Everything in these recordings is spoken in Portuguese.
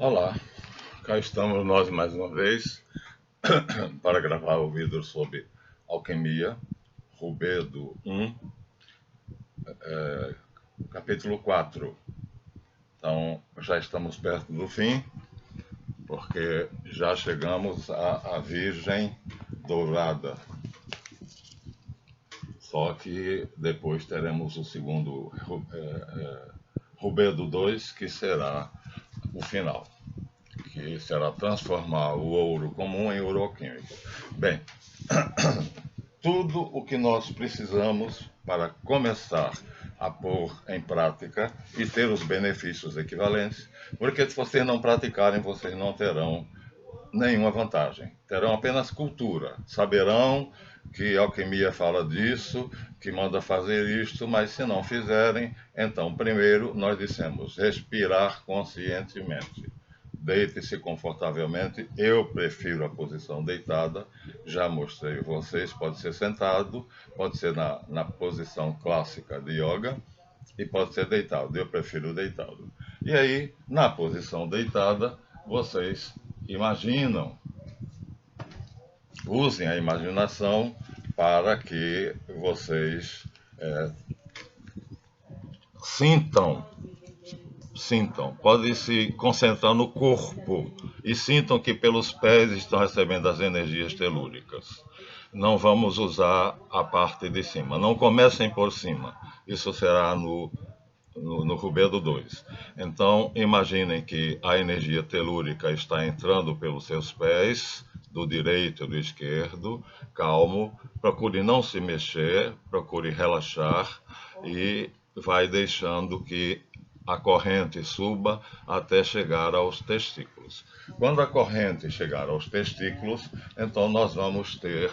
Olá, cá estamos nós mais uma vez para gravar o vídeo sobre alquimia, Rubedo 1, capítulo 4. Então, já estamos perto do fim, porque já chegamos à Virgem Dourada. Só que depois teremos o segundo Rubedo 2, que será o final, que será transformar o ouro comum em ouro alquímico. Bem, tudo o que nós precisamos para começar a pôr em prática e ter os benefícios equivalentes, porque se vocês não praticarem, vocês não terão nenhuma vantagem. Terão apenas cultura. Saberão que a alquimia fala disso, que manda fazer isto, mas se não fizerem, então primeiro nós dissemos respirar conscientemente. Deite-se confortavelmente. Eu prefiro a posição deitada. Já mostrei a vocês. Pode ser sentado, pode ser na posição clássica de yoga e pode ser deitado. Eu prefiro deitado. E aí, na posição deitada, vocês imaginam. Usem a imaginação para que vocês sintam, podem se concentrar no corpo e sintam que pelos pés estão recebendo as energias telúricas. Não vamos usar a parte de cima, não comecem por cima, isso será no Rubedo 2. Então, imaginem que a energia telúrica está entrando pelos seus pés, do direito e do esquerdo, calmo, procure não se mexer, procure relaxar e vai deixando que a corrente suba até chegar aos testículos. Quando a corrente chegar aos testículos, então nós vamos ter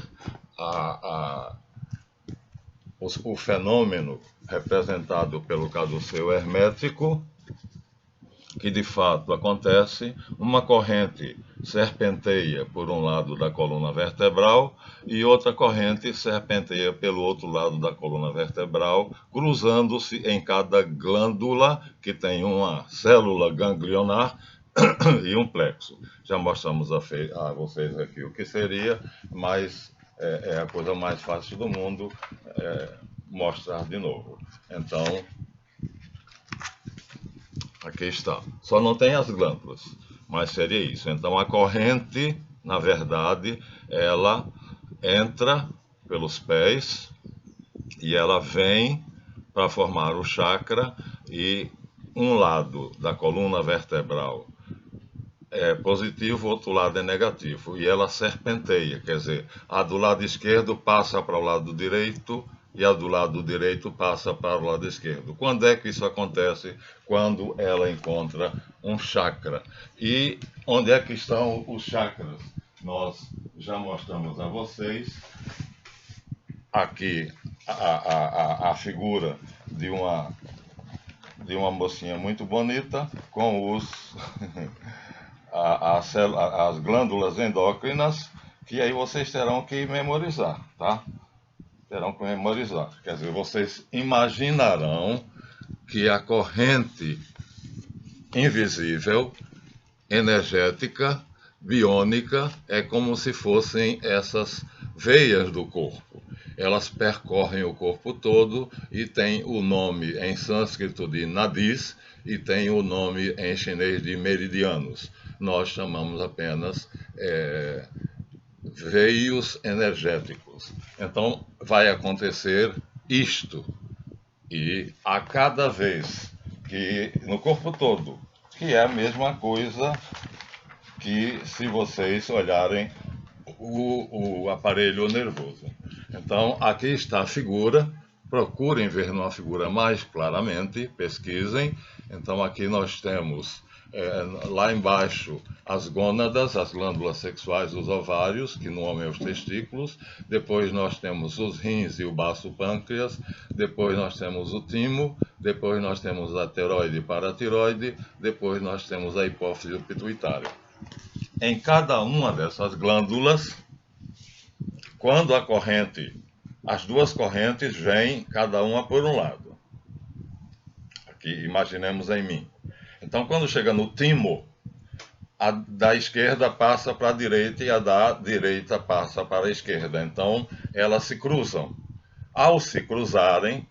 o fenômeno representado pelo caduceu hermético, que de fato acontece. Uma corrente serpenteia por um lado da coluna vertebral e outra corrente serpenteia pelo outro lado da coluna vertebral, cruzando-se em cada glândula, que tem uma célula ganglionar e um plexo. Já mostramos a vocês aqui o que seria, mas é a coisa mais fácil do mundo mostrar de novo. Então, aqui está. Só não tem as glândulas, mas seria isso. Então, a corrente, na verdade, ela entra pelos pés e ela vem para formar o chakra, e um lado da coluna vertebral é positivo, o outro lado é negativo, e ela serpenteia, quer dizer, a do lado esquerdo passa para o lado direito e a do lado direito passa para o lado esquerdo. Quando é que isso acontece? Quando ela encontra um chakra. E onde é que estão os chakras? Nós já mostramos a vocês aqui a figura de uma mocinha muito bonita com os as glândulas endócrinas, que aí vocês terão que memorizar, tá? Terão que memorizar. Quer dizer, vocês imaginarão que a corrente invisível, energética, biônica, é como se fossem essas veias do corpo. Elas percorrem o corpo todo e tem o nome em sânscrito de nadis e tem o nome em chinês de meridianos. Nós chamamos apenas veios energéticos. Então, vai acontecer isto. E a cada vez que, no corpo todo, que é a mesma coisa que se vocês olharem o aparelho nervoso. Então, aqui está a figura. Procurem ver numa figura mais claramente, pesquisem. Então, aqui nós temos lá embaixo as gônadas, as glândulas sexuais dos ovários, que no homem é os testículos. Depois nós temos os rins e o baço pâncreas. Depois nós temos o timo. Depois nós temos a tireoide e paratireoide. Depois nós temos a hipófise e o pituitário. Em cada uma dessas glândulas, quando a corrente, as duas correntes vêm cada uma por um lado. Aqui, imaginemos em mim. Então, quando chega no timo, a da esquerda passa para a direita e a da direita passa para a esquerda. Então, elas se cruzam. Ao se cruzarem,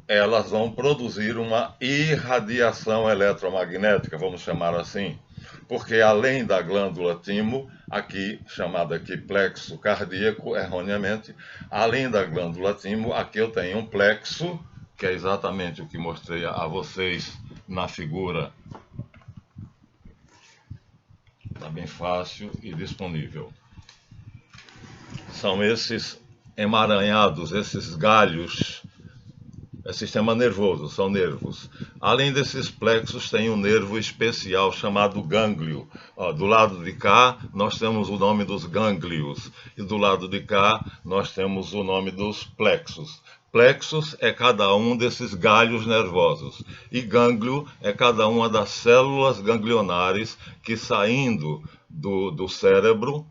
elas vão produzir uma irradiação eletromagnética, vamos chamar assim, porque além da glândula timo, aqui chamada aqui plexo cardíaco, erroneamente, além da glândula timo, aqui eu tenho um plexo, que é exatamente o que mostrei a vocês na figura. Está bem fácil e disponível. São esses emaranhados, esses galhos. É sistema nervoso, são nervos. Além desses plexos, tem um nervo especial chamado gânglio. Ó, do lado de cá, nós temos o nome dos gânglios. E do lado de cá, nós temos o nome dos plexos. Plexos é cada um desses galhos nervosos. E gânglio é cada uma das células ganglionares que, saindo do cérebro,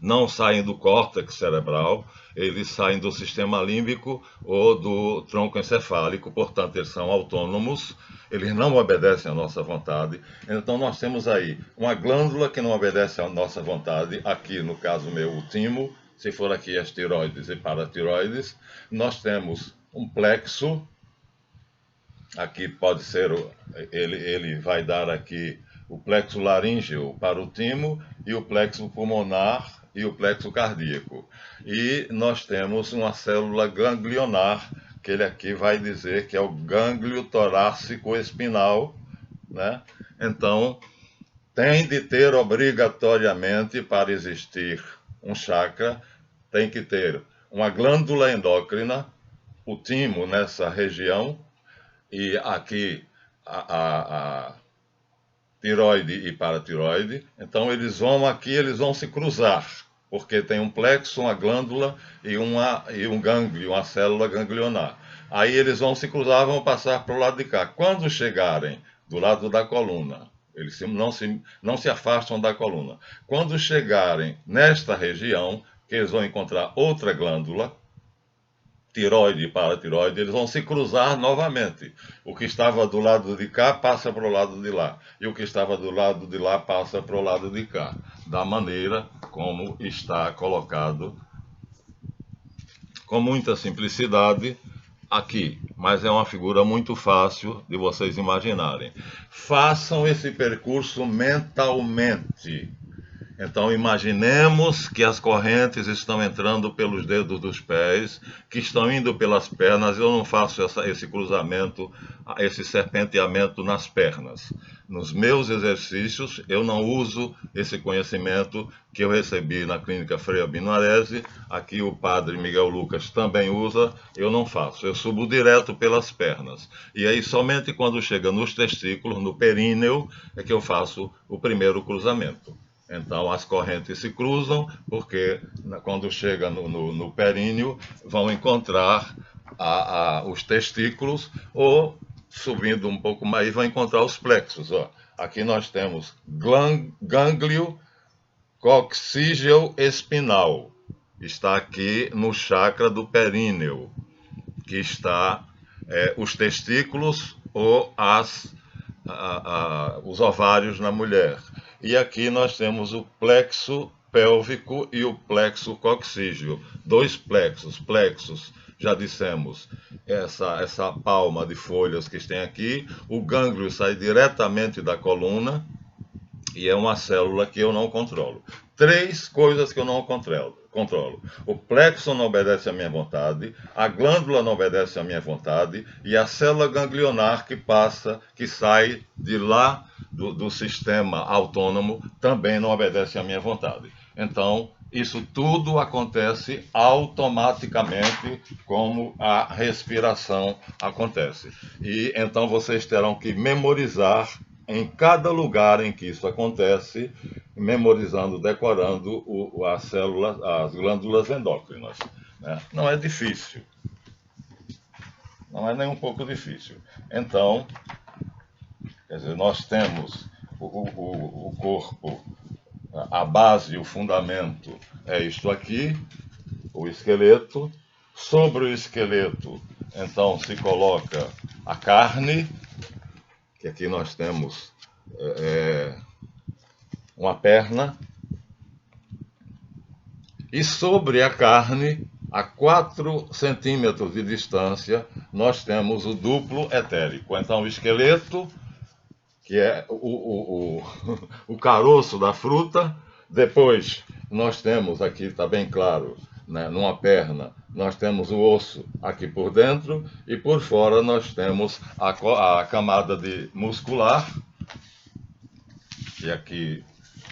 não saem do córtex cerebral, eles saem do sistema límbico ou do tronco encefálico, portanto, eles são autônomos, eles não obedecem à nossa vontade. Então, nós temos aí uma glândula que não obedece à nossa vontade, aqui no caso meu, o timo, se for aqui as tiroides e paratiroides. Nós temos um plexo, aqui pode ser, ele vai dar aqui o plexo laríngeo para o timo e o plexo pulmonar e o plexo cardíaco. E nós temos uma célula ganglionar, que ele aqui vai dizer que é o gânglio torácico espinal, né? Então, tem de ter obrigatoriamente, para existir um chakra, tem que ter uma glândula endócrina, o timo nessa região, e aqui a tiroide e paratiroide. Então eles vão se cruzar, porque tem um plexo, uma glândula e um gânglio, uma célula ganglionar. Aí eles vão se cruzar, vão passar para o lado de cá. Quando chegarem do lado da coluna, eles não se afastam da coluna. Quando chegarem nesta região, que eles vão encontrar outra glândula, tiroide e paratiroide, eles vão se cruzar novamente. O que estava do lado de cá passa para o lado de lá. E o que estava do lado de lá passa para o lado de cá. Da maneira como está colocado, com muita simplicidade, aqui. Mas é uma figura muito fácil de vocês imaginarem. Façam esse percurso mentalmente. Então, imaginemos que as correntes estão entrando pelos dedos dos pés, que estão indo pelas pernas. Eu não faço esse cruzamento, esse serpenteamento nas pernas. Nos meus exercícios, eu não uso esse conhecimento que eu recebi na clínica Frei Albino Arese. Aqui o padre Miguel Lucas também usa, eu não faço. Eu subo direto pelas pernas. E aí, somente quando chega nos testículos, no períneo, é que eu faço o primeiro cruzamento. Então, as correntes se cruzam, porque quando chega no períneo, vão encontrar os testículos, ou, subindo um pouco mais, vão encontrar os plexos. Ó. Aqui nós temos gânglio coccígeo espinal. Está aqui no chakra do períneo, que está os testículos ou os ovários na mulher. E aqui nós temos o plexo pélvico e o plexo coccígeo. Dois plexos. Plexos, já dissemos, essa palma de folhas que tem aqui. O gânglio sai diretamente da coluna e é uma célula que eu não controlo. Três coisas que eu não controlo. O plexo não obedece à minha vontade, a glândula não obedece à minha vontade e a célula ganglionar que sai de lá do sistema autônomo também não obedece à minha vontade. Então, isso tudo acontece automaticamente, como a respiração acontece. E então vocês terão que memorizar em cada lugar em que isso acontece, memorizando, decorando as glândulas endócrinas. Né? Não é difícil. Não é nem um pouco difícil. Então, quer dizer, nós temos o corpo, a base, o fundamento é isto aqui, o esqueleto. Sobre o esqueleto, então, se coloca a carne, que aqui nós temos uma perna, e sobre a carne, a 4 centímetros de distância, nós temos o duplo etérico. Então, o esqueleto, que é o caroço da fruta. Depois, nós temos aqui, está bem claro, né, numa perna, nós temos o osso aqui por dentro, e por fora nós temos a camada de muscular, que aqui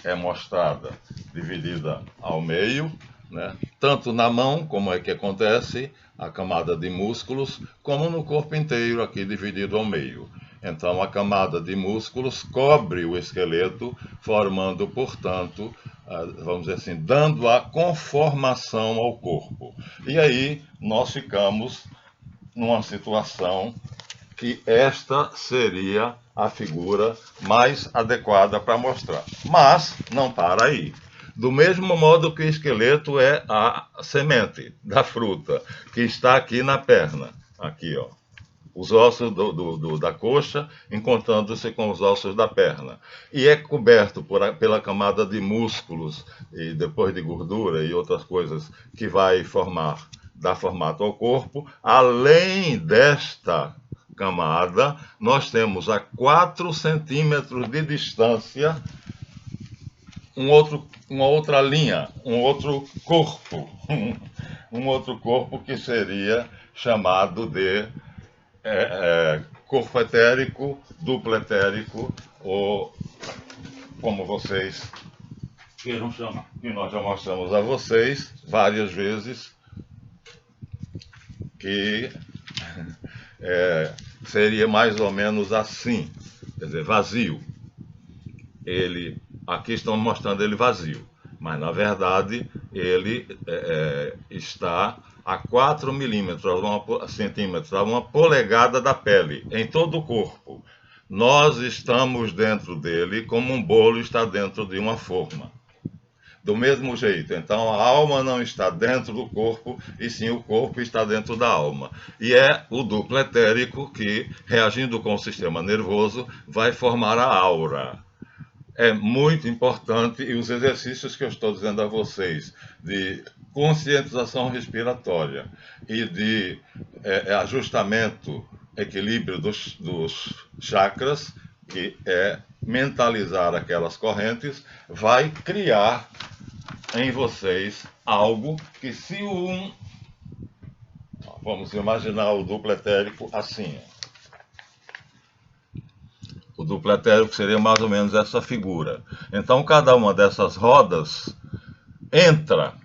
é mostrada, dividida ao meio, né? Tanto na mão, como é que acontece, a camada de músculos, como no corpo inteiro, aqui dividido ao meio. Então, a camada de músculos cobre o esqueleto, formando, portanto, vamos dizer assim, dando a conformação ao corpo. E aí, nós ficamos numa situação que esta seria a figura mais adequada para mostrar. Mas não para aí. Do mesmo modo que o esqueleto é a semente da fruta, que está aqui na perna. Aqui, ó. Os ossos da coxa encontrando-se com os ossos da perna. E é coberto pela camada de músculos, e depois de gordura e outras coisas que vai dar formato ao corpo. Além desta camada, nós temos a 4 centímetros de distância uma outra linha, um outro corpo. Um outro corpo que seria chamado de corpo etérico, duplo etérico, ou como vocês queiram chamar. E nós já mostramos a vocês várias vezes que seria mais ou menos assim, quer dizer, vazio. Aqui estamos mostrando ele vazio, mas na verdade ele está a 4 centímetros, a 1 polegada da pele, em todo o corpo. Nós estamos dentro dele como um bolo está dentro de uma forma. Do mesmo jeito, então a alma não está dentro do corpo, e sim o corpo está dentro da alma. E é o duplo etérico que, reagindo com o sistema nervoso, vai formar a aura. É muito importante, e os exercícios que eu estou dizendo a vocês, de conscientização respiratória e de ajustamento, equilíbrio dos chakras, que é mentalizar aquelas correntes, vai criar em vocês algo que vamos imaginar o duplo etérico assim. O duplo etérico seria mais ou menos essa figura. Então, cada uma dessas rodas entra.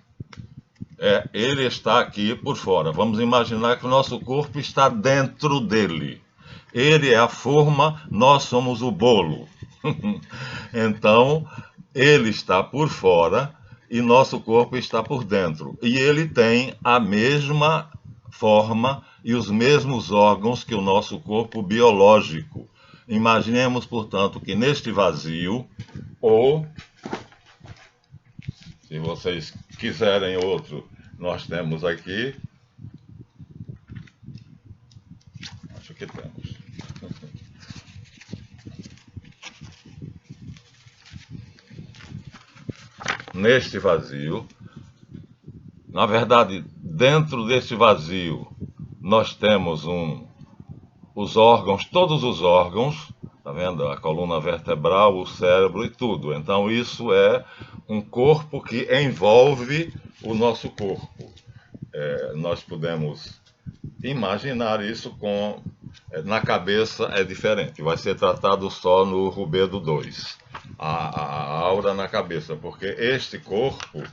Ele está aqui por fora. Vamos imaginar que o nosso corpo está dentro dele. Ele é a forma, nós somos o bolo. Então, ele está por fora e nosso corpo está por dentro. E ele tem a mesma forma e os mesmos órgãos que o nosso corpo biológico. Imaginemos, portanto, que neste vazio, ou, se vocês quiserem outro, nós temos aqui. Acho que temos. Neste vazio, na verdade, dentro deste vazio, nós temos os órgãos, todos os órgãos, tá vendo? A coluna vertebral, o cérebro e tudo. Então, isso é um corpo que envolve o nosso corpo. Nós podemos imaginar isso na cabeça é diferente, vai ser tratado só no Rubedo 2, a aura na cabeça, porque este corpo,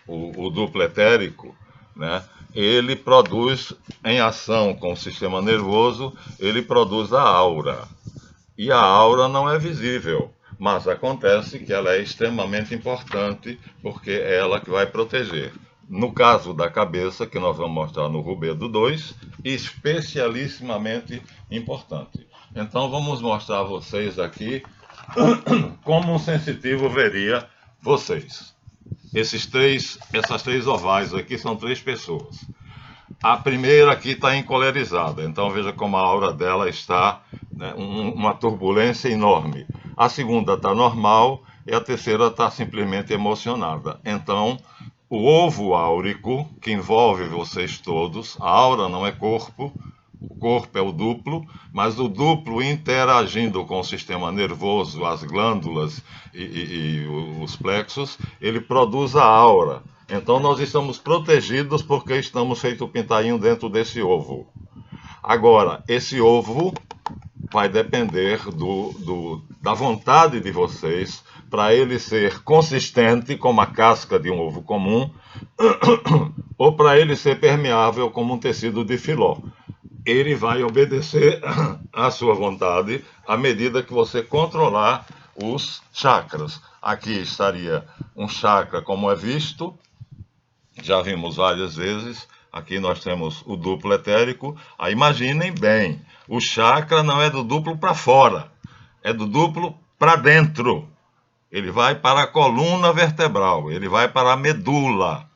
o duplo etérico, né, ele produz, em ação com o sistema nervoso, ele produz a aura. E a aura não é visível, mas acontece que ela é extremamente importante, porque é ela que vai proteger. No caso da cabeça, que nós vamos mostrar no Rubedo 2, especialissimamente importante. Então vamos mostrar a vocês aqui como um sensitivo veria vocês. Essas três ovais aqui são 3 pessoas. A primeira aqui está encolerizada, então veja como a aura dela está, né, uma turbulência enorme. a segunda está normal e a terceira está simplesmente emocionada. Então, o ovo áurico, que envolve vocês todos, a aura não é corpo, o corpo é o duplo, mas o duplo interagindo com o sistema nervoso, as glândulas e os plexos, ele produz a aura. Então nós estamos protegidos porque estamos feito pintainho dentro desse ovo. Agora, esse ovo vai depender da vontade de vocês para ele ser consistente como a casca de um ovo comum ou para ele ser permeável como um tecido de filó. Ele vai obedecer à sua vontade à medida que você controlar os chakras. Aqui estaria um chakra como é visto, já vimos várias vezes. Aqui nós temos o duplo etérico. Aí imaginem bem, o chakra não é do duplo para fora, é do duplo para dentro. Ele vai para a coluna vertebral, ele vai para a medula,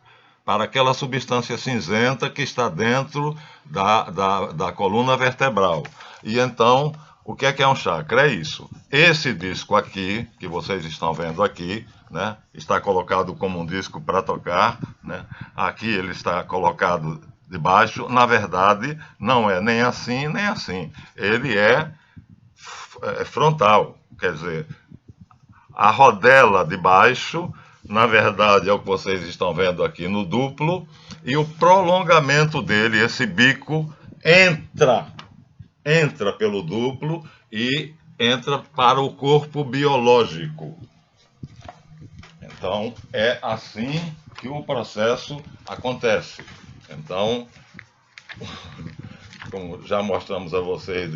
para aquela substância cinzenta que está dentro da coluna vertebral. E então, o que é um chakra? É isso. Esse disco aqui, que vocês estão vendo aqui, né, está colocado como um disco para tocar, né? Aqui ele está colocado debaixo. Na verdade, não é nem assim, nem assim. Ele é frontal, quer dizer, a rodela de baixo, na verdade, é o que vocês estão vendo aqui no duplo, e o prolongamento dele, esse bico, entra pelo duplo e entra para o corpo biológico. Então, é assim que o processo acontece. Então, como já mostramos a vocês,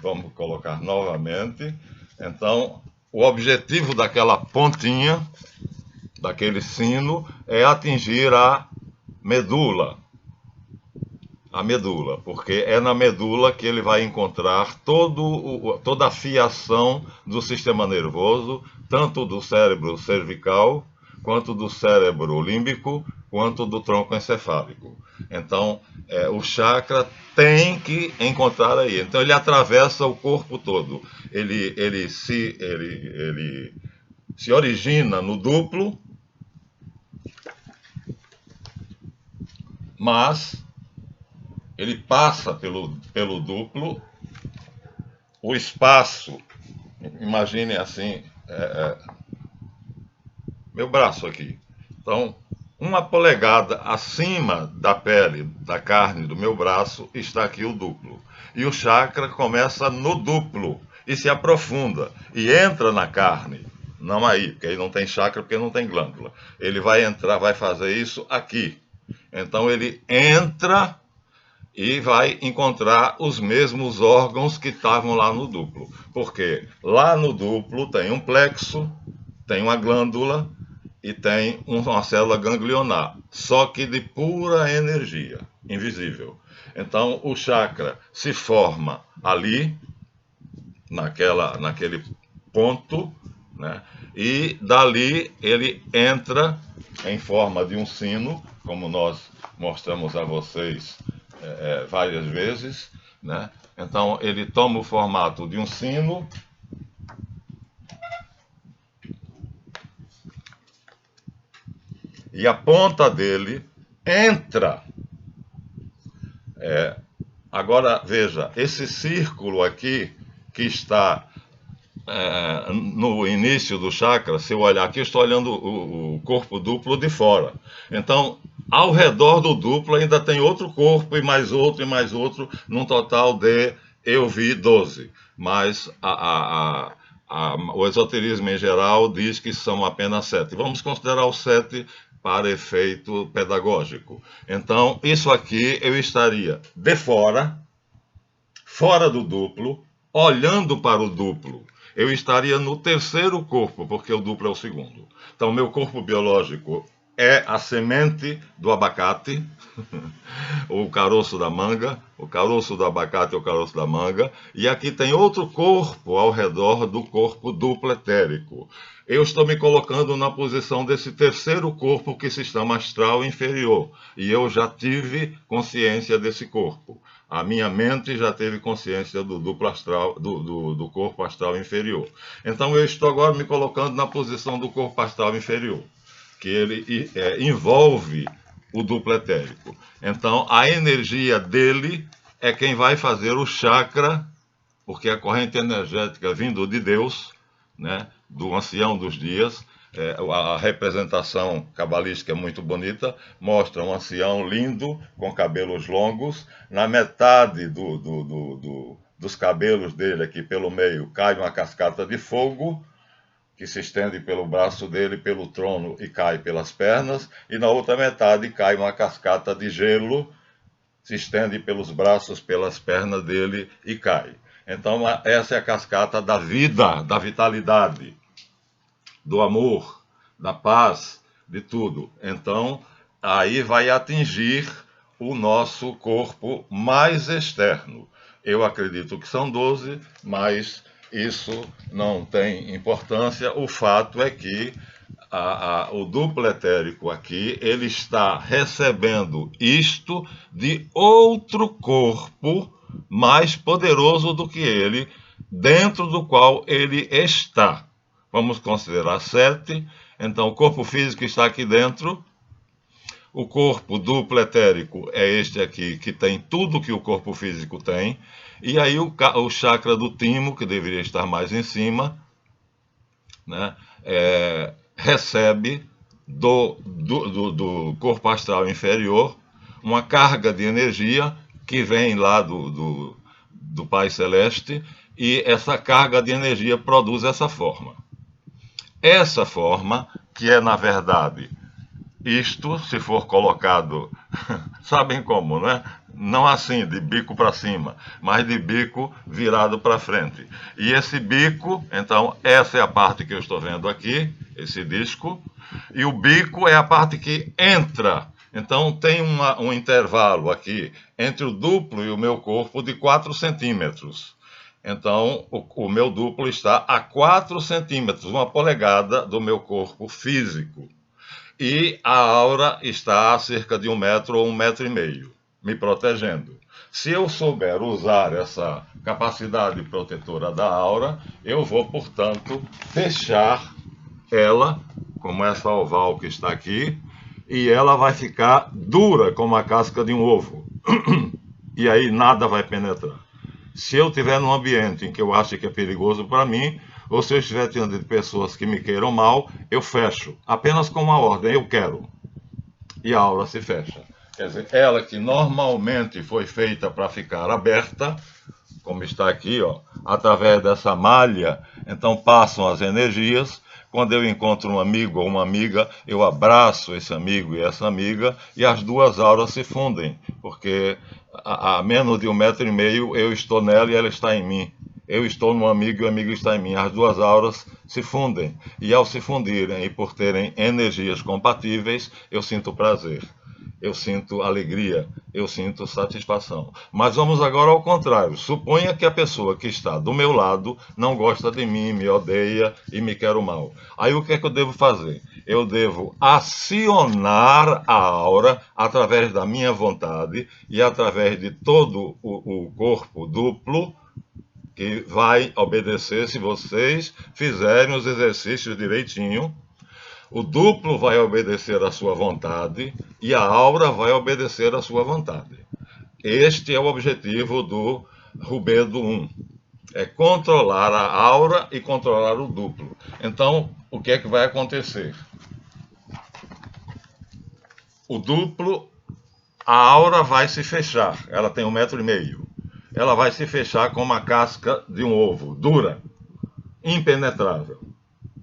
vamos colocar novamente. Então, o objetivo daquela pontinha, daquele sino, é atingir a medula. A medula, porque é na medula que ele vai encontrar toda a fiação do sistema nervoso, tanto do cérebro cervical, quanto do cérebro límbico, quanto do tronco encefálico. Então, o chakra tem que encontrar aí. Então, ele atravessa o corpo todo. Ele se origina no duplo, mas ele passa pelo duplo, o espaço, imagine assim, meu braço aqui. Então, 1 polegada acima da pele, da carne do meu braço, está aqui o duplo. E o chakra começa no duplo e se aprofunda e entra na carne. Não aí, porque aí não tem chakra, porque não tem glândula. Ele vai entrar, vai fazer isso aqui. Então ele entra e vai encontrar os mesmos órgãos que estavam lá no duplo. Porque lá no duplo tem um plexo, tem uma glândula e tem uma célula ganglionar, só que de pura energia, invisível. Então o chakra se forma ali, naquele ponto, né? E dali ele entra em forma de um sino, como nós mostramos a vocês várias vezes, né? Então ele toma o formato de um sino e a ponta dele entra. Agora veja, esse círculo aqui que está no início do chakra, se eu olhar aqui, eu estou olhando o corpo duplo de fora. Então, ao redor do duplo ainda tem outro corpo e mais outro, num total de, eu vi 12. Mas o esoterismo em geral diz que são apenas 7. Vamos considerar os 7 para efeito pedagógico. Então, isso aqui eu estaria de fora do duplo, olhando para o duplo. Eu estaria no terceiro corpo, porque o duplo é o segundo. Então, meu corpo biológico é a semente do abacate, o caroço da manga, o caroço do abacate e o caroço da manga, e aqui tem outro corpo ao redor do corpo duplo etérico. Eu estou me colocando na posição desse terceiro corpo que se chama astral inferior, e eu já tive consciência desse corpo. A minha mente já teve consciência do duplo astral, do corpo astral inferior. Então eu estou agora me colocando na posição do corpo astral inferior, que ele envolve o duplo etérico. Então, a energia dele é quem vai fazer o chakra, porque a corrente energética vindo de Deus, né, do ancião dos dias, a representação cabalística é muito bonita, mostra um ancião lindo, com cabelos longos, na metade dos cabelos dele, aqui pelo meio, cai uma cascata de fogo, que se estende pelo braço dele, pelo trono e cai pelas pernas, e na outra metade cai uma cascata de gelo, se estende pelos braços, pelas pernas dele e cai. Então, essa é a cascata da vida, da vitalidade, do amor, da paz, de tudo. Então, aí vai atingir o nosso corpo mais externo. Eu acredito que são 12, mas isso não tem importância. O fato é que o duplo etérico aqui, ele está recebendo isto de outro corpo mais poderoso do que ele, dentro do qual ele está. Vamos considerar 7. Então, o corpo físico está aqui dentro. O corpo duplo etérico é este aqui, que tem tudo que o corpo físico tem. E aí o chakra do timo, que deveria estar mais em cima, né, recebe do corpo astral inferior uma carga de energia que vem lá do Pai Celeste, e essa carga de energia produz essa forma. Essa forma, que é na verdade isto, se for colocado, sabem como, né? Não assim, de bico para cima, mas de bico virado para frente. E esse bico, então, essa é a parte que eu estou vendo aqui, esse disco, e o bico é a parte que entra. Então, tem um intervalo aqui entre o duplo e o meu corpo de 4 centímetros. Então, o meu duplo está a 4 centímetros, 1 polegada do meu corpo físico. E a aura está a cerca de 1 metro ou 1,5 metros, me protegendo. Se eu souber usar essa capacidade protetora da aura, eu vou, portanto, fechar ela, como essa oval que está aqui, e ela vai ficar dura como a casca de um ovo. E aí nada vai penetrar. Se eu estiver num ambiente em que eu acho que é perigoso para mim, ou se eu estiver diante de pessoas que me queiram mal, eu fecho. Apenas com uma ordem, eu quero. E a aura se fecha. Quer dizer, ela que normalmente foi feita para ficar aberta, como está aqui, ó, através dessa malha, então passam as energias. Quando eu encontro um amigo ou uma amiga, eu abraço esse amigo e essa amiga, e as duas auras se fundem, porque a menos de 1,5 metros eu estou nela e ela está em mim. Eu estou no amigo e o amigo está em mim. As duas auras se fundem. E ao se fundirem e por terem energias compatíveis, eu sinto prazer, eu sinto alegria, eu sinto satisfação. Mas vamos agora ao contrário. Suponha que a pessoa que está do meu lado não gosta de mim, me odeia e me quer o mal. Aí o que é que eu devo fazer? Eu devo acionar a aura através da minha vontade e através de todo o corpo duplo, que vai obedecer se vocês fizerem os exercícios direitinho. O duplo vai obedecer à sua vontade e a aura vai obedecer à sua vontade. Este é o objetivo do Rubedo 1. É controlar a aura e controlar o duplo. Então, o que é que vai acontecer? O duplo, a aura vai se fechar. Ela tem 1,5 metros. Ela vai se fechar como a casca de um ovo, dura, impenetrável.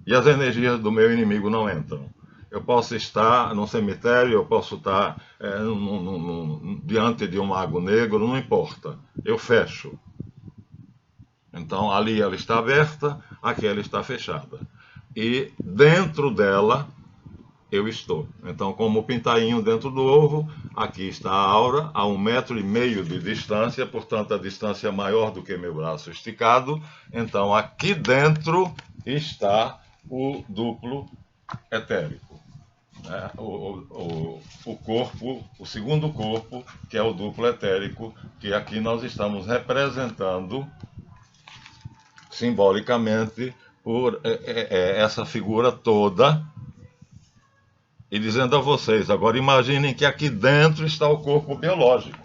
E as energias do meu inimigo não entram. Eu posso estar no cemitério, eu posso estar diante de um lago negro, não importa. Eu fecho. Então, ali ela está aberta, aqui ela está fechada. E dentro dela, eu estou. Então, como o pintainho dentro do ovo, aqui está a aura, a 1,5 metro de distância, portanto a distância é maior do que meu braço esticado. Então, aqui dentro está o duplo etérico, né? O corpo, o segundo corpo, que é o duplo etérico, que aqui nós estamos representando simbolicamente por essa figura toda, e dizendo a vocês, agora imaginem que aqui dentro está o corpo biológico,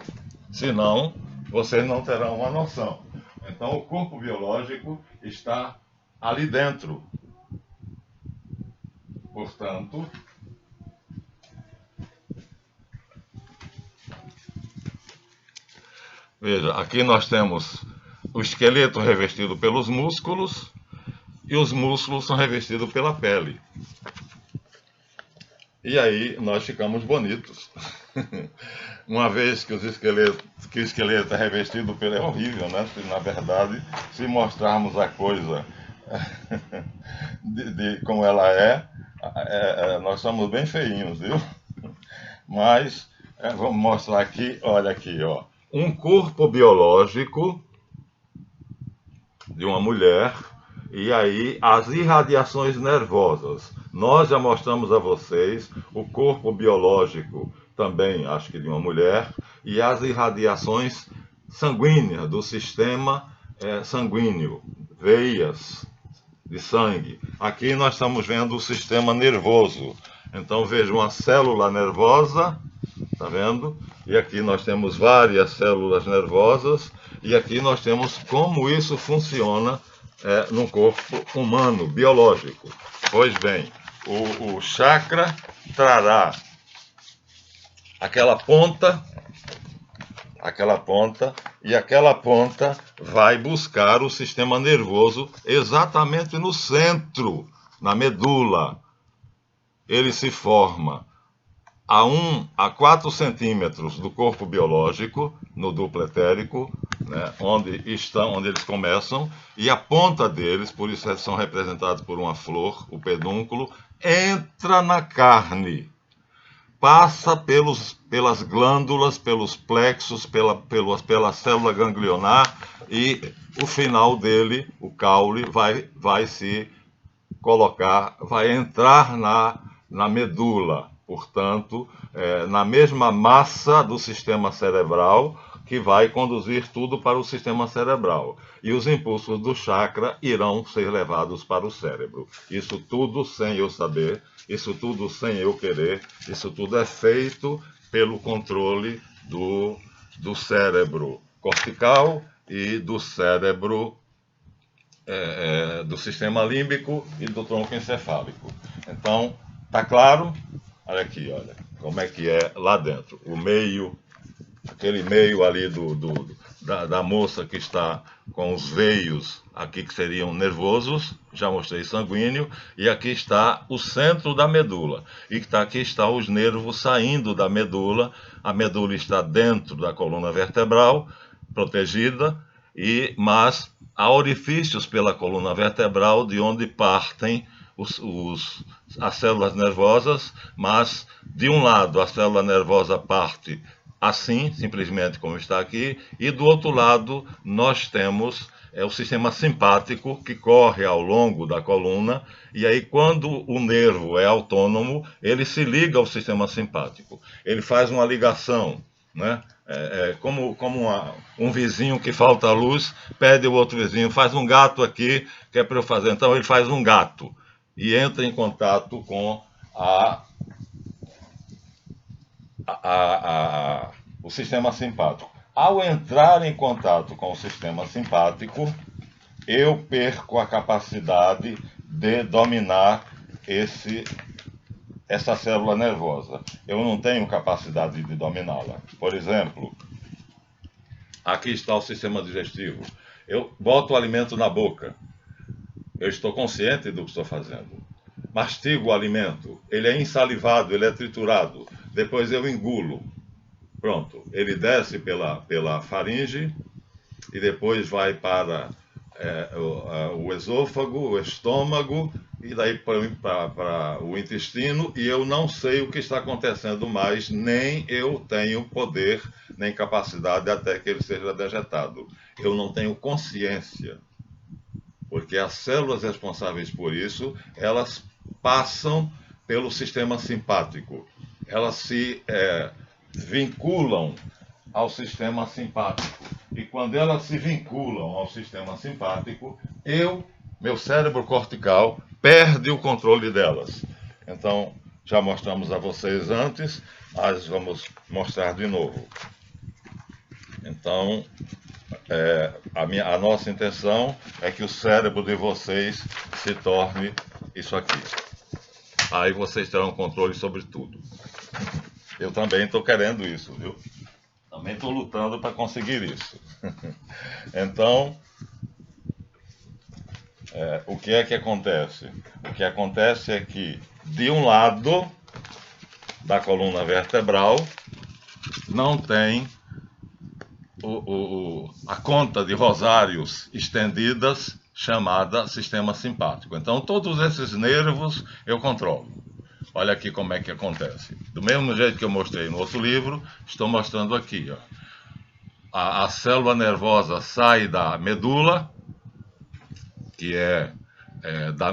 senão vocês não terão uma noção. Então o corpo biológico está ali dentro. Portanto, veja, aqui nós temos o esqueleto revestido pelos músculos, e os músculos são revestidos pela pele. E aí nós ficamos bonitos. Uma vez que o esqueleto é revestido pelo... É horrível, né? Na verdade, se mostrarmos a coisa de como ela nós somos bem feinhos, viu? Mas vamos mostrar aqui, olha aqui, ó. Um corpo biológico de uma mulher, e aí as irradiações nervosas. Nós já mostramos a vocês o corpo biológico também, acho que de uma mulher, e as irradiações sanguíneas do sistema sanguíneo, veias de sangue. Aqui nós estamos vendo o sistema nervoso. Então veja uma célula nervosa, tá vendo? E aqui nós temos várias células nervosas, e aqui nós temos como isso funciona no corpo humano, biológico. Pois bem, o chakra trará aquela ponta, e aquela ponta vai buscar o sistema nervoso exatamente no centro, na medula. Ele se forma a 4 centímetros do corpo biológico, no duplo etérico, né, onde eles começam, e a ponta deles, por isso são representados por uma flor, o pedúnculo, entra na carne, passa pelas glândulas, pelos plexos, pela célula ganglionar, e o final dele, o caule, vai se colocar, vai entrar na medula, portanto, na mesma massa do sistema cerebral, que vai conduzir tudo para o sistema cerebral. E os impulsos do chakra irão ser levados para o cérebro. Isso tudo sem eu saber, isso tudo sem eu querer, isso tudo é feito pelo controle do cérebro cortical e do cérebro do sistema límbico e do tronco encefálico. Então, tá claro? Olha aqui, olha como é que é lá dentro. O meio, aquele meio ali da moça que está com os veios aqui, que seriam nervosos, já mostrei sanguíneo, e aqui está o centro da medula, e aqui está os nervos saindo da medula. A medula está dentro da coluna vertebral, protegida, mas há orifícios pela coluna vertebral de onde partem as células nervosas, mas de um lado a célula nervosa parte assim, simplesmente como está aqui, e do outro lado nós temos o sistema simpático, que corre ao longo da coluna, e aí quando o nervo é autônomo, ele se liga ao sistema simpático, ele faz uma ligação, né? Como um vizinho que falta luz, pede o outro vizinho, faz um gato aqui, que é para eu fazer. Então ele faz um gato e entra em contato com o sistema simpático. Ao entrar em contato com o sistema simpático, eu perco a capacidade de dominar essa célula nervosa. Eu não tenho capacidade de dominá-la. Por exemplo, aqui está o sistema digestivo. Eu boto o alimento na boca. Eu estou consciente do que estou fazendo. Mastigo o alimento. Ele é insalivado, ele é triturado. Depois eu engulo. Pronto. Ele desce pela faringe e depois vai para o esôfago, o estômago, e daí para o intestino, e eu não sei o que está acontecendo mais, nem eu tenho poder, nem capacidade até que ele seja dejetado. Eu não tenho consciência, porque as células responsáveis por isso, elas passam pelo sistema simpático. Elas se vinculam ao sistema simpático. E quando elas se vinculam ao sistema simpático, meu cérebro cortical, perde o controle delas. Então, já mostramos a vocês antes, mas vamos mostrar de novo. Então, a nossa intenção é que o cérebro de vocês se torne isso aqui. Aí vocês terão controle sobre tudo. Eu também estou querendo isso, viu? Também estou lutando para conseguir isso. Então, o que é que acontece? O que acontece é que, de um lado da coluna vertebral, não tem a conta de rosários estendidas chamada sistema simpático. Então, todos esses nervos eu controlo. Olha aqui como é que acontece. Do mesmo jeito que eu mostrei no outro livro, estou mostrando aqui. Ó. A célula nervosa sai da medula, que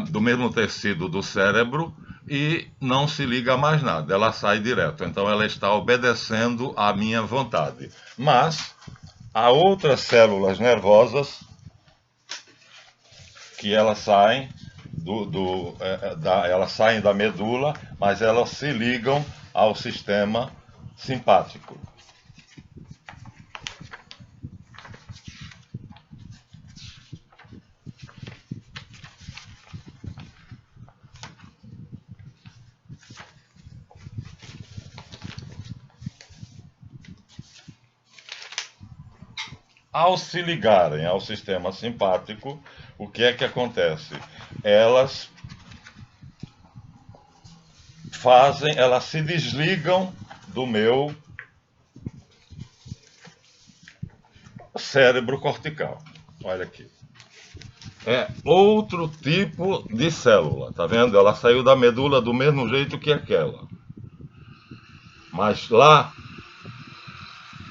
do mesmo tecido do cérebro, e não se liga a mais nada, ela sai direto. Então ela está obedecendo à minha vontade. Mas há outras células nervosas que elas saem elas saem da medula, mas elas se ligam ao sistema simpático. Ao se ligarem ao sistema simpático, o que é que acontece? Elas se desligam do meu cérebro cortical. Olha aqui. É outro tipo de célula, tá vendo? Ela saiu da medula do mesmo jeito que aquela. Mas lá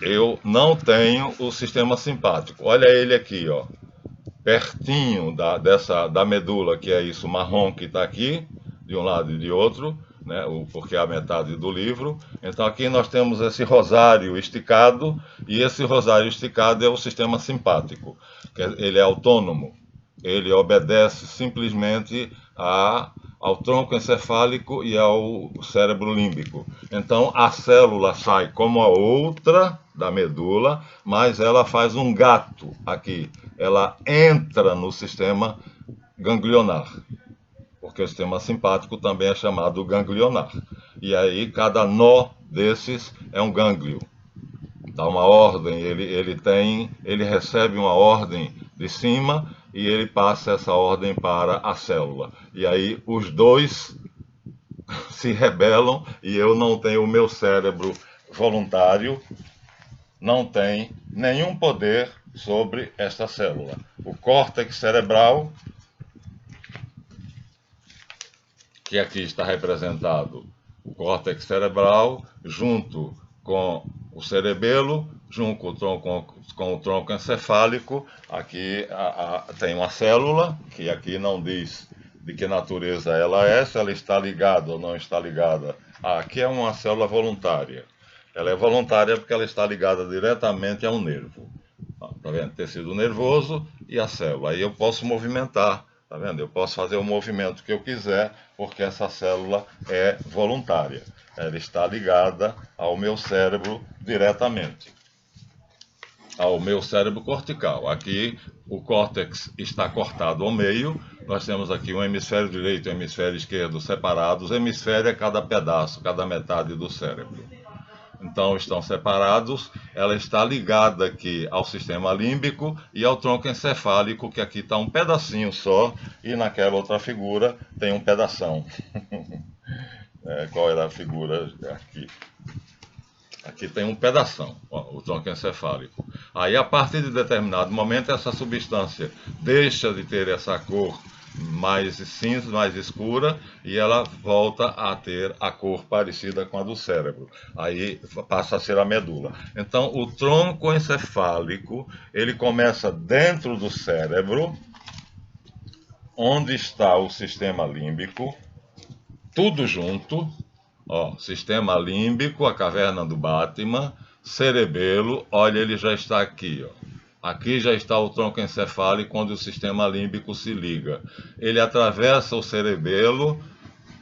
eu não tenho o sistema simpático. Olha ele aqui, ó. Pertinho da medula, que é isso marrom que está aqui, de um lado e de outro, né, porque é a metade do livro. Então aqui nós temos esse rosário esticado, e esse rosário esticado é o sistema simpático. Ele é autônomo, ele obedece simplesmente ao tronco encefálico e ao cérebro límbico. Então a célula sai como a outra da medula, mas ela faz um gato aqui. Ela entra no sistema ganglionar, porque o sistema simpático também é chamado ganglionar. E aí cada nó desses é um gânglio. Dá uma ordem, ele recebe uma ordem de cima e ele passa essa ordem para a célula. E aí os dois se rebelam e eu não tenho o meu cérebro voluntário, não tem nenhum poder sobre esta célula. O córtex cerebral, que aqui está representado, o córtex cerebral junto com o cerebelo, junto com o tronco encefálico, aqui tem uma célula, que aqui não diz de que natureza ela é, se ela está ligada ou não está ligada. Aqui é uma célula voluntária. Ela é voluntária porque ela está ligada diretamente a um nervo. Tá vendo? Tecido nervoso e a célula. Aí eu posso movimentar, tá vendo? Eu posso fazer o movimento que eu quiser, porque essa célula é voluntária. Ela está ligada ao meu cérebro diretamente, ao meu cérebro cortical. Aqui o córtex está cortado ao meio. Nós temos aqui um hemisfério direito e um hemisfério esquerdo separados. O hemisfério é cada pedaço, cada metade do cérebro. Então estão separados. Ela está ligada aqui ao sistema límbico e ao tronco encefálico, que aqui está um pedacinho só, e naquela outra figura tem um pedação. Qual era a figura aqui? Aqui tem um pedação, ó, o tronco encefálico. Aí, a partir de determinado momento, essa substância deixa de ter essa cor mais cinza, mais escura, e ela volta a ter a cor parecida com a do cérebro. Aí passa a ser a medula. Então, o tronco encefálico, ele começa dentro do cérebro, onde está o sistema límbico, tudo junto, ó, sistema límbico, a caverna do Batman, cerebelo, olha, ele já está aqui, ó. Aqui já está o tronco encefálico, onde o sistema límbico se liga. Ele atravessa o cerebelo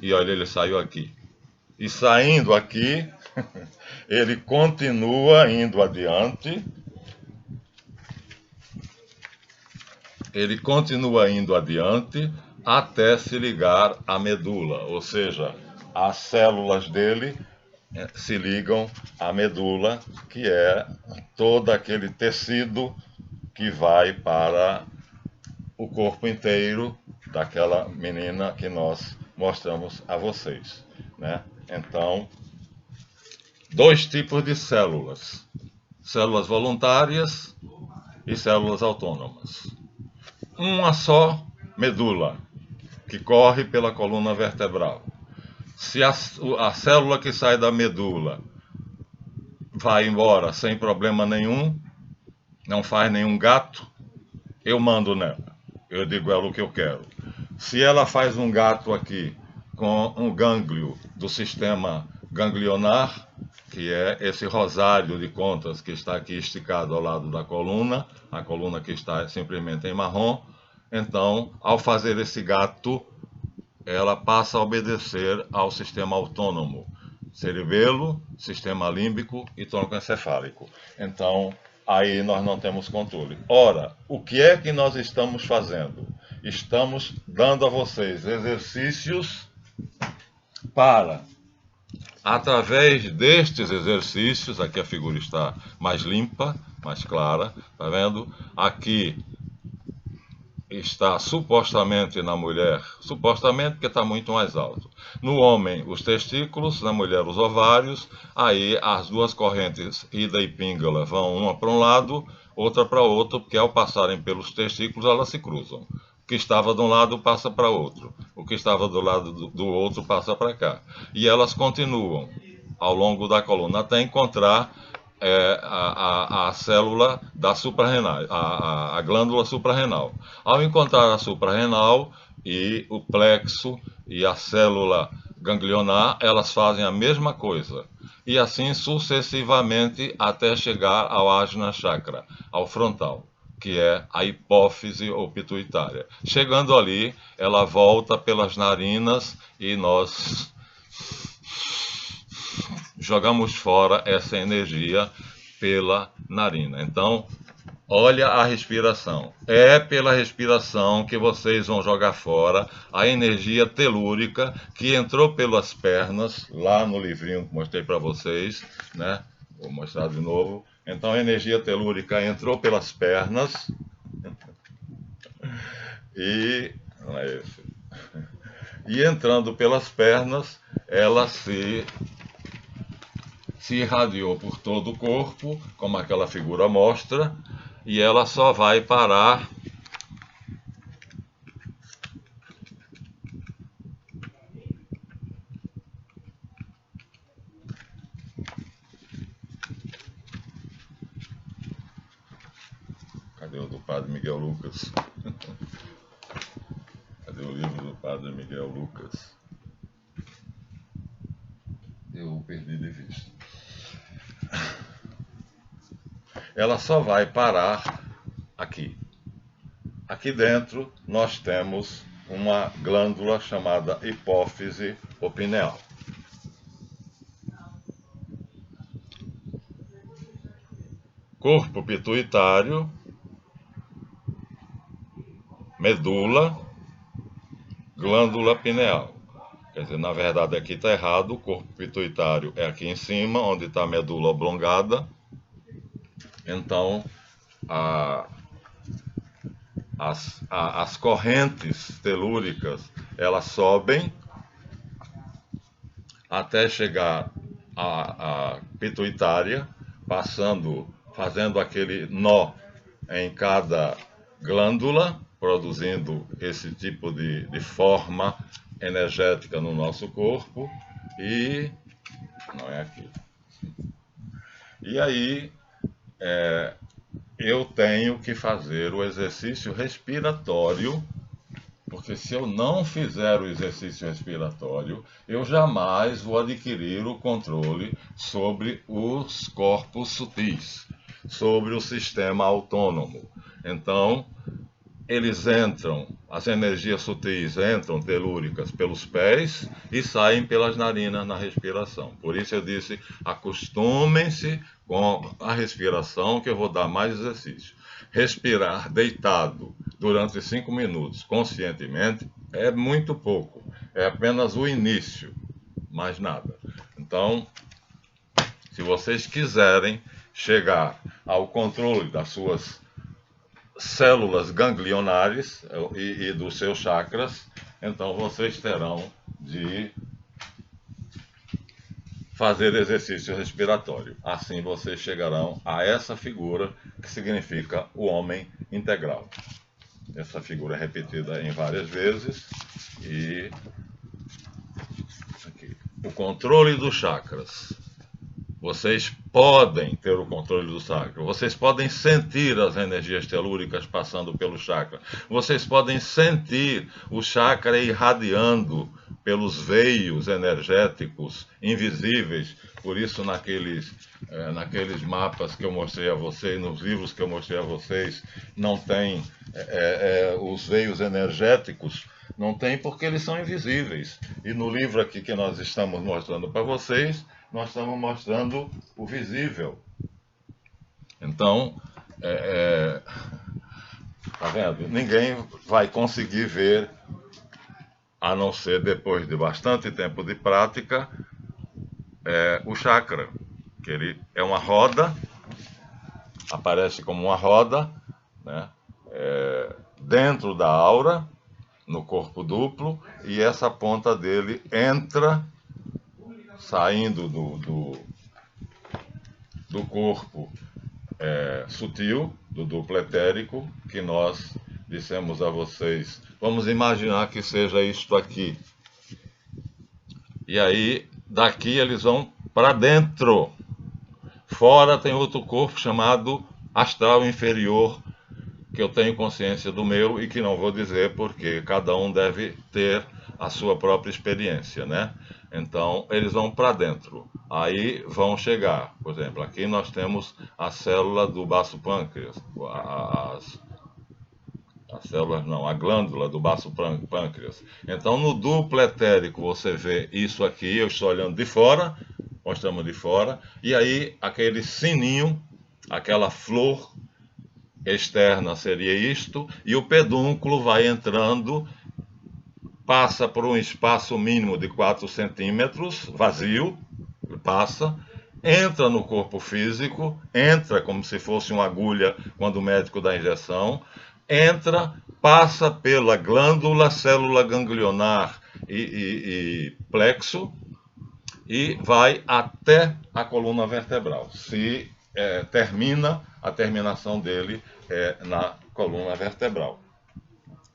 e olha, ele saiu aqui. E saindo aqui, ele continua indo adiante. Ele continua indo adiante até se ligar à medula, ou seja, as células dele se ligam à medula, que é todo aquele tecido que vai para o corpo inteiro daquela menina que nós mostramos a vocês, né? Então, dois tipos de células: células voluntárias e células autônomas. Uma só medula, que corre pela coluna vertebral. Se a célula que sai da medula vai embora sem problema nenhum, não faz nenhum gato, eu mando nela. Eu digo ela o que eu quero. Se ela faz um gato aqui com um gânglio do sistema ganglionar, que é esse rosário de contas que está aqui esticado ao lado da coluna, a coluna que está simplesmente em marrom, então, ao fazer esse gato, ela passa a obedecer ao sistema autônomo, cerebelo, sistema límbico e tronco encefálico. Então, aí nós não temos controle. Ora, o que é que nós estamos fazendo? Estamos dando a vocês exercícios para, através destes exercícios, aqui a figura está mais limpa, mais clara, tá vendo? Aqui está supostamente na mulher, supostamente porque está muito mais alto. No homem, os testículos, na mulher, os ovários. Aí as duas correntes, ida e píngala, vão uma para um lado, outra para outro, porque ao passarem pelos testículos elas se cruzam. O que estava de um lado passa para outro, o que estava do lado do outro passa para cá. E elas continuam ao longo da coluna até encontrar a célula da suprarrenal, a glândula suprarrenal. Ao encontrar a suprarrenal e o plexo e a célula ganglionar, elas fazem a mesma coisa. E assim sucessivamente até chegar ao Ajna Chakra, ao frontal, que é a hipófise ou pituitária. Chegando ali, ela volta pelas narinas e nós jogamos fora essa energia pela narina. Então, olha a respiração. É pela respiração que vocês vão jogar fora a energia telúrica que entrou pelas pernas, lá no livrinho que mostrei para vocês, né? Vou mostrar de novo. Então, a energia telúrica entrou pelas pernas e... não é esse. E entrando pelas pernas, ela se irradiou por todo o corpo, como aquela figura mostra, e ela só vai parar cadê o do Padre Miguel Lucas? Cadê o livro do Padre Miguel Lucas? Eu o perdi de vista. Ela só vai parar aqui. Aqui dentro nós temos uma glândula chamada hipófise ou pineal. Corpo pituitário, medula, glândula pineal. Quer dizer, na verdade aqui está errado, o corpo pituitário é aqui em cima, onde está a medula oblongada. Então, as correntes telúricas, elas sobem até chegar à pituitária, fazendo aquele nó em cada glândula, produzindo esse tipo de forma energética no nosso corpo, e não é aqui. E aí eu tenho que fazer o exercício respiratório, porque se eu não fizer o exercício respiratório, eu jamais vou adquirir o controle sobre os corpos sutis, sobre o sistema autônomo. Então, eles entram, as energias sutis entram telúricas pelos pés e saem pelas narinas na respiração. Por isso eu disse, acostumem-se com a respiração, que eu vou dar mais exercício. Respirar deitado durante 5 minutos, conscientemente, é muito pouco. É apenas o início, mais nada. Então, se vocês quiserem chegar ao controle das suas células ganglionares e dos seus chakras, então vocês terão de fazer exercício respiratório. Assim vocês chegarão a essa figura que significa o homem integral. Essa figura é repetida em várias vezes e aqui, o controle dos chakras. Vocês podem ter o controle do chakra, vocês podem sentir as energias telúricas passando pelo chakra, vocês podem sentir o chakra irradiando pelos veios energéticos invisíveis. Por isso naqueles mapas que eu mostrei a vocês, nos livros que eu mostrei a vocês, não tem os veios energéticos, não tem porque eles são invisíveis. E no livro aqui que nós estamos mostrando para vocês, nós estamos mostrando o visível. Então, tá vendo? Ninguém vai conseguir ver, a não ser depois de bastante tempo de prática, o chakra, que ele é uma roda, aparece como uma roda, né? Dentro da aura, no corpo duplo, e essa ponta dele entra, saindo do corpo sutil, do duplo etérico, que nós dissemos a vocês. Vamos imaginar que seja isto aqui. E aí, daqui eles vão para dentro. Fora tem outro corpo chamado astral inferior, que eu tenho consciência do meu e que não vou dizer porque cada um deve ter a sua própria experiência, né? Então, eles vão para dentro. Aí vão chegar, por exemplo, aqui nós temos a célula do baço pâncreas, a glândula do baço pâncreas. Então, no duplo etérico, você vê isso aqui, eu estou olhando de fora, mostramos de fora, e aí aquele sininho, aquela flor externa seria isto, e o pedúnculo vai entrando, passa por um espaço mínimo de 4 centímetros, vazio, passa, entra no corpo físico, entra como se fosse uma agulha quando o médico dá injeção, entra, passa pela glândula, célula ganglionar e plexo, e vai até a coluna vertebral. A terminação dele na coluna vertebral.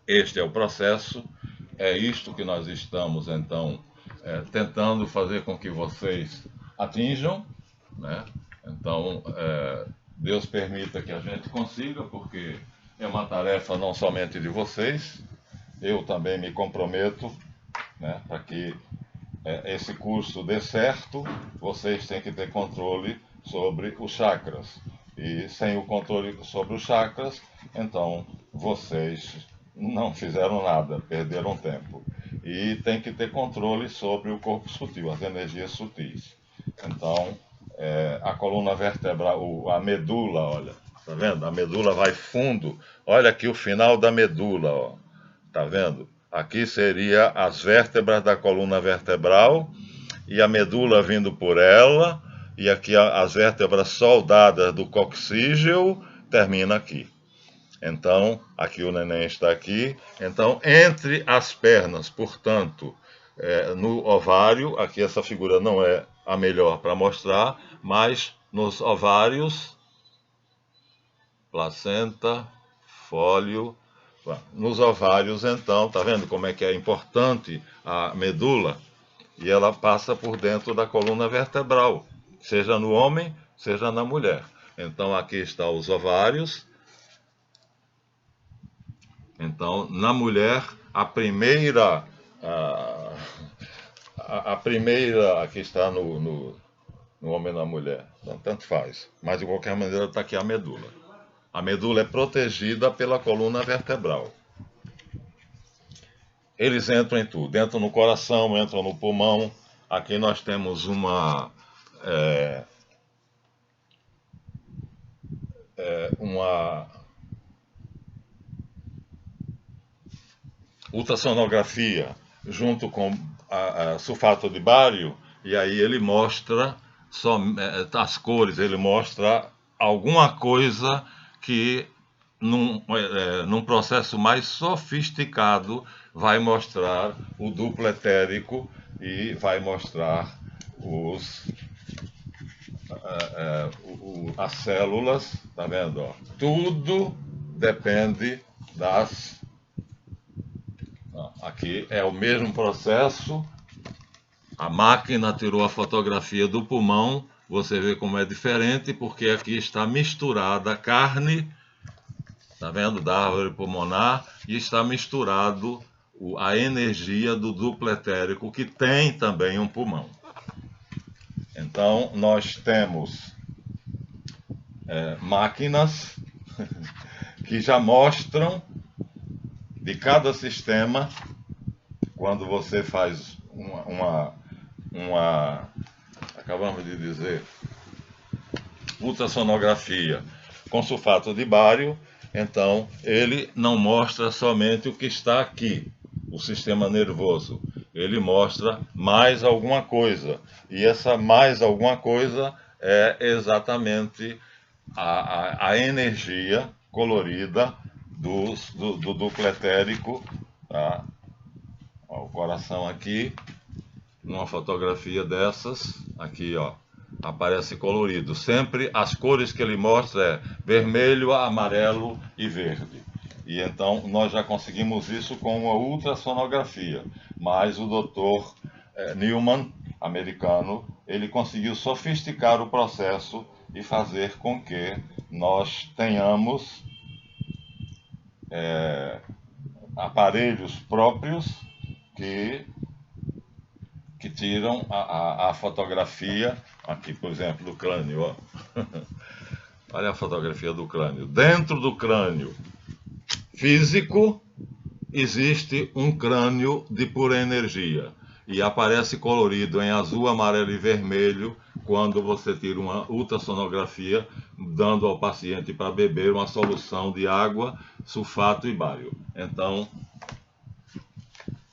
Este é o processo, é isto que nós estamos, então, tentando fazer com que vocês atinjam, né? Então, Deus permita que a gente consiga, porque é uma tarefa não somente de vocês, eu também me comprometo, né, para que esse curso dê certo. Vocês têm que ter controle sobre os chakras. E sem o controle sobre os chakras, então vocês não fizeram nada, perderam tempo. E tem que ter controle sobre o corpo sutil, as energias sutis. Então, a coluna vertebral, a medula, olha, tá vendo? A medula vai fundo. Olha aqui o final da medula, ó. Tá vendo? Aqui seria as vértebras da coluna vertebral e a medula vindo por ela, e aqui as vértebras soldadas do coxígeo termina aqui. Então, aqui o neném está aqui. Então, entre as pernas, portanto, no ovário, aqui essa figura não é a melhor para mostrar, mas nos ovários, placenta, fólio, Nos ovários, então, tá vendo como é que é importante a medula? E ela passa por dentro da coluna vertebral, seja no homem, seja na mulher. Então, aqui estão os ovários. Então, na mulher, a primeira, aqui está no homem e na mulher. Então, tanto faz. Mas, de qualquer maneira, está aqui a medula. A medula é protegida pela coluna vertebral. Eles entram em tudo. Entram no coração, entram no pulmão. Aqui nós temos uma ultrassonografia junto com sulfato de bário, e aí ele mostra as cores, ele mostra alguma coisa que num processo mais sofisticado vai mostrar o duplo etérico e vai mostrar as células, tá vendo? Ó? Tudo depende das... Aqui é o mesmo processo. A máquina tirou a fotografia do pulmão. Você vê como é diferente, porque aqui está misturada a carne, tá vendo, da árvore pulmonar, e está misturado a energia do duplo etérico, que tem também um pulmão. Então, nós temos máquinas que já mostram de cada sistema, quando você faz acabamos de dizer, ultrassonografia com sulfato de bário, então ele não mostra somente o que está aqui, o sistema nervoso, ele mostra mais alguma coisa, e essa mais alguma coisa é exatamente a energia colorida do duplo etérico, tá? Ó, o coração aqui, numa fotografia dessas, aqui ó, aparece colorido. Sempre as cores que ele mostra é vermelho, amarelo e verde. E então nós já conseguimos isso com uma ultrassonografia. Mas o Dr. Newman, americano, ele conseguiu sofisticar o processo e fazer com que nós tenhamos aparelhos próprios que tiram a fotografia, aqui por exemplo, do crânio, ó. Olha a fotografia do crânio. Dentro do crânio físico existe um crânio de pura energia e aparece colorido em azul, amarelo e vermelho quando você tira uma ultrassonografia, dando ao paciente para beber uma solução de água, sulfato e bário. Então,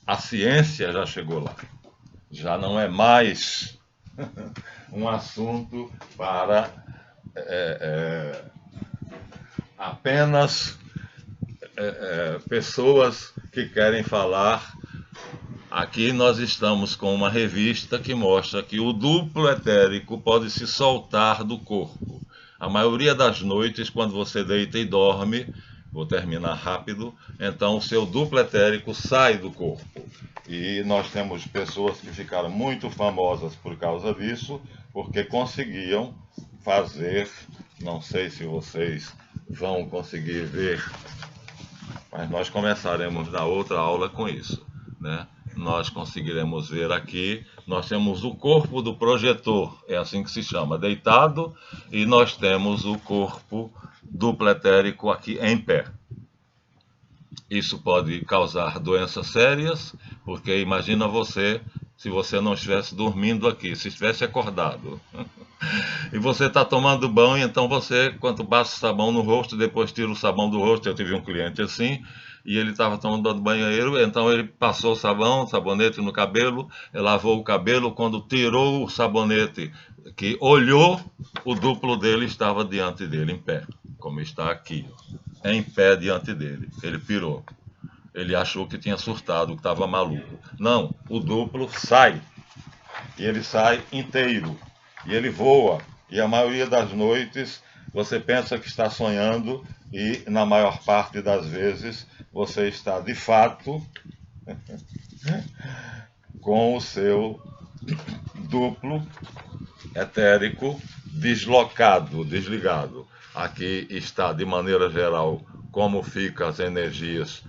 a ciência já chegou lá. Já não é mais um assunto para apenas pessoas que querem falar. Aqui nós estamos com uma revista que mostra que o duplo etérico pode se soltar do corpo. A maioria das noites, quando você deita e dorme, vou terminar rápido, então o seu duplo etérico sai do corpo. E nós temos pessoas que ficaram muito famosas por causa disso, porque conseguiam fazer, não sei se vocês vão conseguir ver, mas nós começaremos na outra aula com isso, né? Nós conseguiremos ver aqui, nós temos o corpo do projetor, é assim que se chama, deitado, e nós temos o corpo duplo etérico aqui em pé. Isso pode causar doenças sérias, porque imagina você, se você não estivesse dormindo aqui, se estivesse acordado, e você está tomando banho, então você, quando passa o sabão no rosto, depois tira o sabão do rosto, eu tive um cliente assim, e ele estava tomando banheiro, então ele passou o sabonete no cabelo, lavou o cabelo, quando tirou o sabonete, que olhou, o duplo dele estava diante dele, em pé, como está aqui, em pé diante dele, ele pirou. Ele achou que tinha surtado, que estava maluco. Não, o duplo sai, e ele sai inteiro, e ele voa, e a maioria das noites você pensa que está sonhando, e na maior parte das vezes você está de fato com o seu duplo etérico deslocado, desligado. Aqui está, de maneira geral, como ficam as energias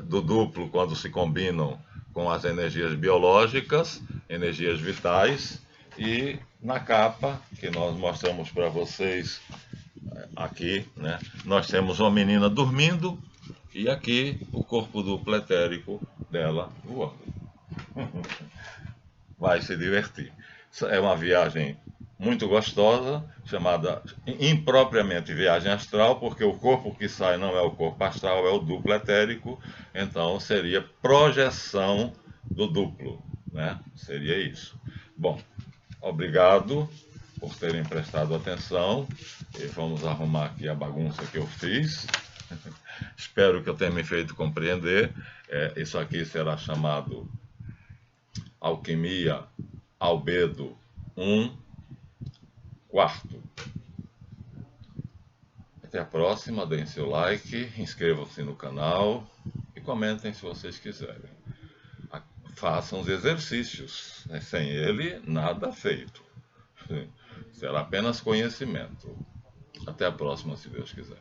do duplo quando se combinam com as energias biológicas, energias vitais, e na capa que nós mostramos para vocês aqui, né, nós temos uma menina dormindo e aqui o corpo duplo etérico dela voando. Vai se divertir. É uma viagem muito gostosa, chamada impropriamente viagem astral, porque o corpo que sai não é o corpo astral, é o duplo etérico, então seria projeção do duplo, né? Seria isso. Bom, obrigado por terem prestado atenção e vamos arrumar aqui a bagunça que eu fiz. Espero que eu tenha me feito compreender. Isso aqui será chamado Alquimia Albedo 1/4. Até a próxima, deem seu like, inscrevam-se no canal e comentem se vocês quiserem. Façam os exercícios, né? Sem ele, nada feito. Será apenas conhecimento. Até a próxima, se Deus quiser.